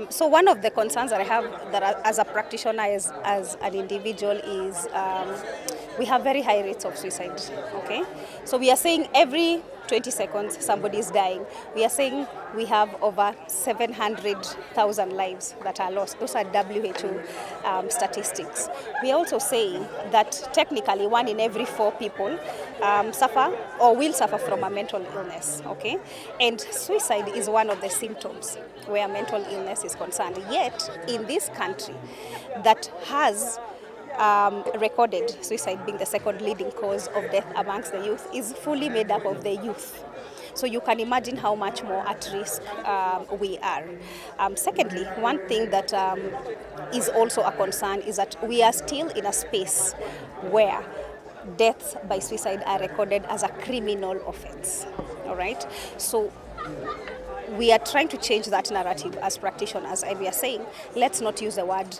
So one of the concerns that I have as a practitioner, as an individual, is we have very high rates of suicide. Okay, so we are saying every 20 seconds somebody is dying. We are saying we have over 700,000 lives that are lost. Those are WHO statistics. We are also saying that technically 1 in every 4 people suffer or will suffer from a mental illness. Okay, and suicide is one of the symptoms where mental illness is concerned. Yet in this country that has recorded suicide being the second leading cause of death amongst the youth is fully made up of the youth. So you can imagine how much more at risk we are. Secondly, one thing that is also a concern is that we are still in a space where deaths by suicide are recorded as a criminal offense. All right? So we are trying to change that narrative as practitioners, and we are saying, let's not use the word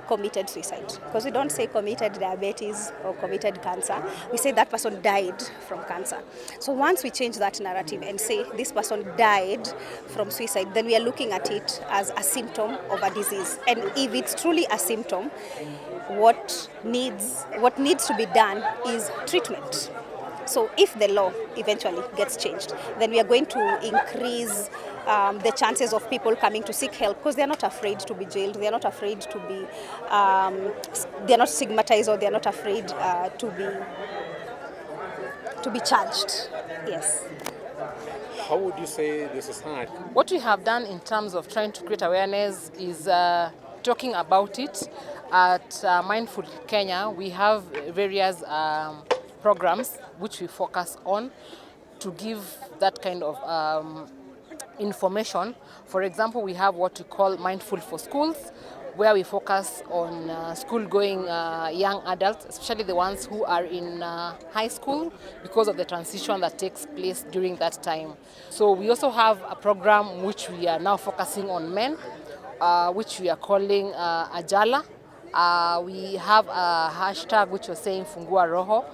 committed suicide, because we don't say committed diabetes or committed cancer. We say that person died from cancer. So once we change that narrative and say this person died from suicide, then we are looking at it as a symptom of a disease. And if it's truly a symptom, what needs to be done is treatment. So if the law eventually gets changed, then we are going to increase the chances of people coming to seek help, because they're not afraid to be jailed, they're not afraid to be, they're not stigmatized, or they're not afraid to be charged. Yes. How would you say this is hard? What we have done in terms of trying to create awareness is talking about it. At Mindful Kenya, we have various programs which we focus on to give that kind of information. For example, we have what we call Mindful for Schools, where we focus on school-going young adults, especially the ones who are in high school, because of the transition that takes place during that time. So we also have a program which we are now focusing on men, which we are calling Ajala. We have a hashtag which we're saying Fungua Roho,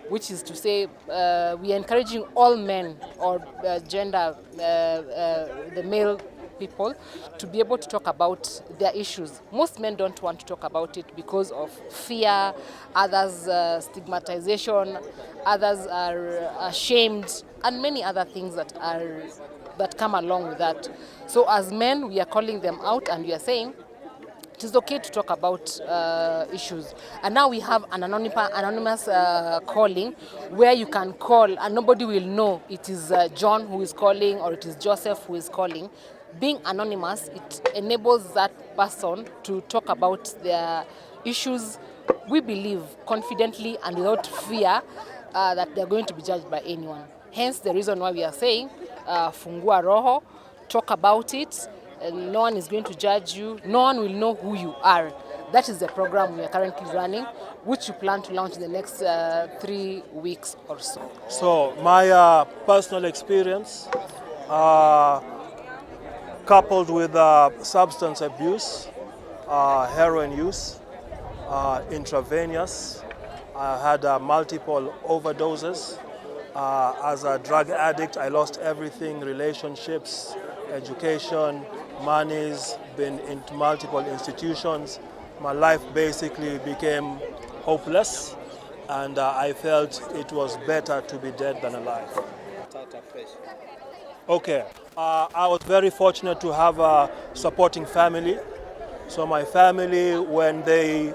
which is to say we are encouraging all men or gender, the male people, to be able to talk about their issues. Most men don't want to talk about it because of fear, others stigmatization, others are ashamed, and many other things that come along with that. So as men, we are calling them out and we are saying, it is okay to talk about issues. And now we have an anonymous calling, where you can call and nobody will know it is John who is calling or it is Joseph who is calling. Being anonymous, it enables that person to talk about their issues, we believe, confidently and without fear that they're going to be judged by anyone. Hence the reason why we are saying Fungua Roho, talk about it. No one is going to judge you. No one will know who you are. That is the program we are currently running, which we plan to launch in the next 3 weeks or so. So my personal experience, coupled with substance abuse, heroin use, intravenous, I had multiple overdoses. As a drug addict, I lost everything: relationships, education, monies, been into multiple institutions. My life basically became hopeless, and I felt it was better to be dead than alive. Okay, I was very fortunate to have a supporting family. So my family, when they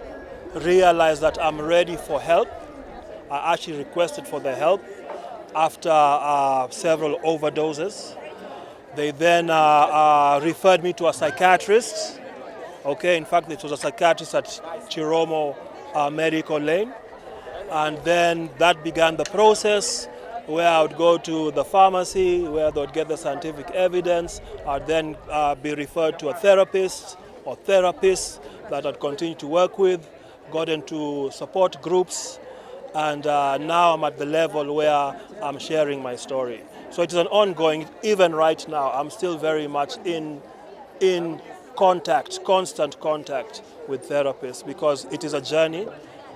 realized that I'm ready for help, I actually requested for the help after several overdoses. They then referred me to a psychiatrist. Okay, in fact, it was a psychiatrist at Chiromo Medical Lane. And then that began the process where I would go to the pharmacy, where they would get the scientific evidence. I'd then be referred to a therapist or therapists that I'd continue to work with, got into support groups, and now I'm at the level where I'm sharing my story. So it is an ongoing, even right now, I'm still very much in contact, constant contact with therapists, because it is a journey.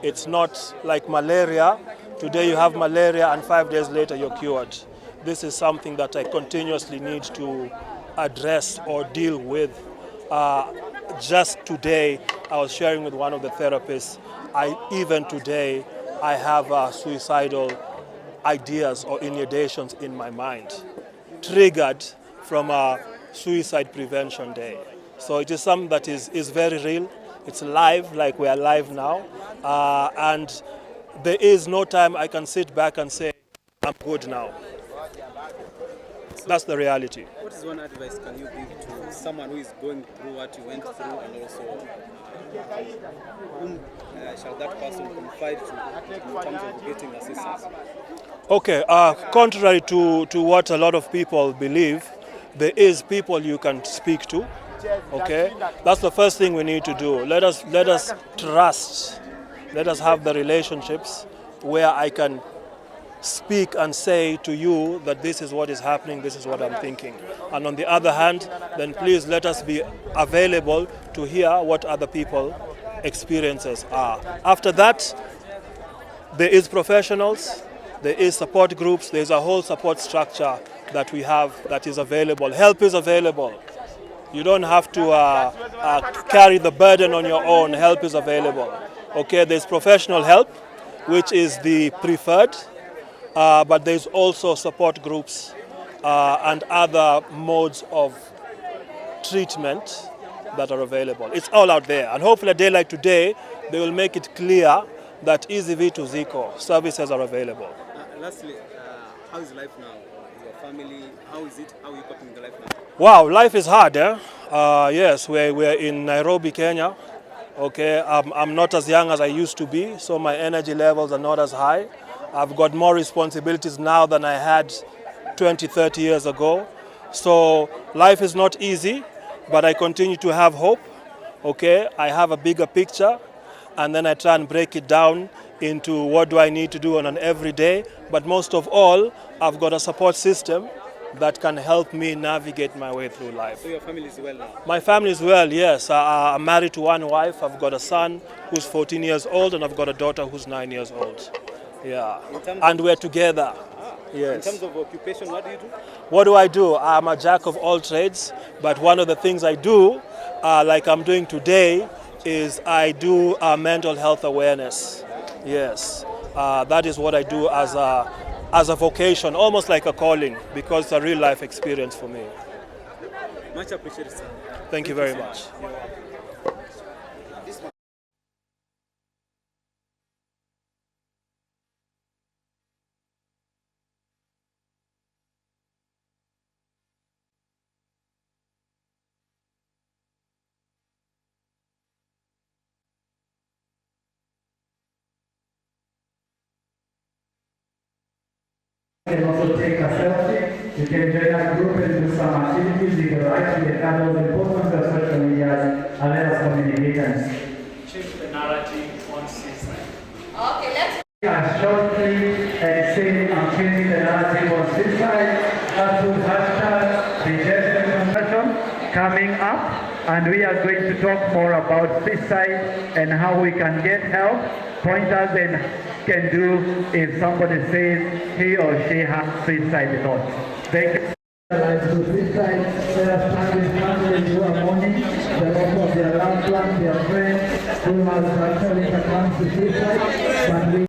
It's not like malaria. Today you have malaria and 5 days later you're cured. This is something that I continuously need to address or deal with Just today, I was sharing with one of the therapists, even today, I have suicidal ideas or ideations in my mind, triggered from a suicide prevention day. So it is something that is very real. It's live, like we are live now. And there is no time I can sit back and say, I'm good now. That's the reality. What is one advice can you give to someone who is going through what you went through, and also whom shall that person confide to in terms of getting assistance? Okay, contrary to what a lot of people believe, there is people you can speak to. Okay, that's the first thing we need to do. Let us trust. Let us have the relationships where I can speak and say to you that this is what is happening, this is what I'm thinking. And on the other hand, then please let us be available to hear what other people experiences are. After that, there is professionals, there is support groups, there's a whole support structure that we have that is available. Help is available. You don't have to carry the burden on your own. Help is available. Okay, there's professional help, which is the preferred, but there's also support groups and other modes of treatment that are available. It's all out there, and hopefully a day like today, they will make it clear that Easy to Zico services are available. Lastly, how is life now? Your family, how is it? How are you coping with the life now? Wow, life is hard, eh? Yes, we're in Nairobi, Kenya. Okay, I'm not as young as I used to be, so my energy levels are not as high. I've got more responsibilities now than I had 20, 30 years ago. So life is not easy, but I continue to have hope. Okay, I have a bigger picture, and then I try and break it down into what do I need to do on an everyday. But most of all, I've got a support system that can help me navigate my way through life. So your family is well now? My family is well, yes. I'm married to one wife. I've got a son who's 14 years old, and I've got a daughter who's 9 years old. Yeah, and we're together. Yes. In terms of occupation, what do you do? What do I do? I'm a jack of all trades, but one of the things I do, like I'm doing today, is I do mental health awareness. Yes, that is what I do as a vocation, almost like a calling, because it's a real life experience for me. Much appreciated, sir. Thank you very much. You can also take a selfie. You can join a group and do some activities. You can write to the handles and post on the social media and let us communicate and change the narrative on suicide. Okay, let's shortly and say I'm changing the narrative on suicide. That's with hashtag Digestion Compassion coming up. And we are going to talk more about suicide and how we can get help, pointers and can do if somebody says he or she has suicide thoughts. Thank you. Suicide, there are families who are mourning the loss of their loved ones, their friends, who have actually succumbed to suicide. But we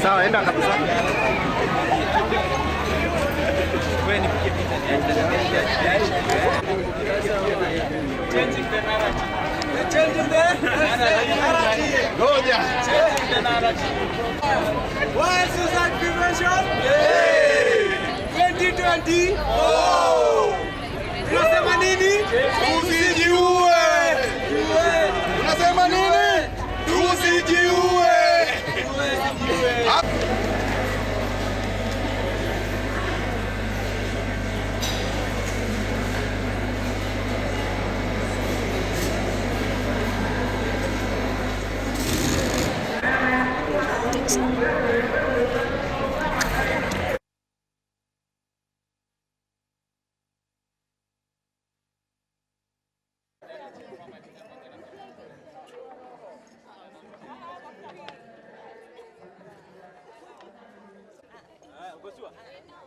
Sawa, enda kabisa. Changing the narrative. Changing the narrative. Ngoja. Changing the narrative. Why suicide prevention? Hey! 2020. Oh! Tunasema nini? Tusijiue. Tunasema nini? Tusijiue.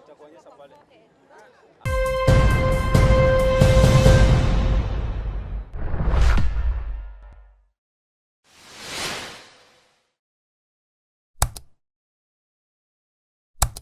Utakuonyesha pale.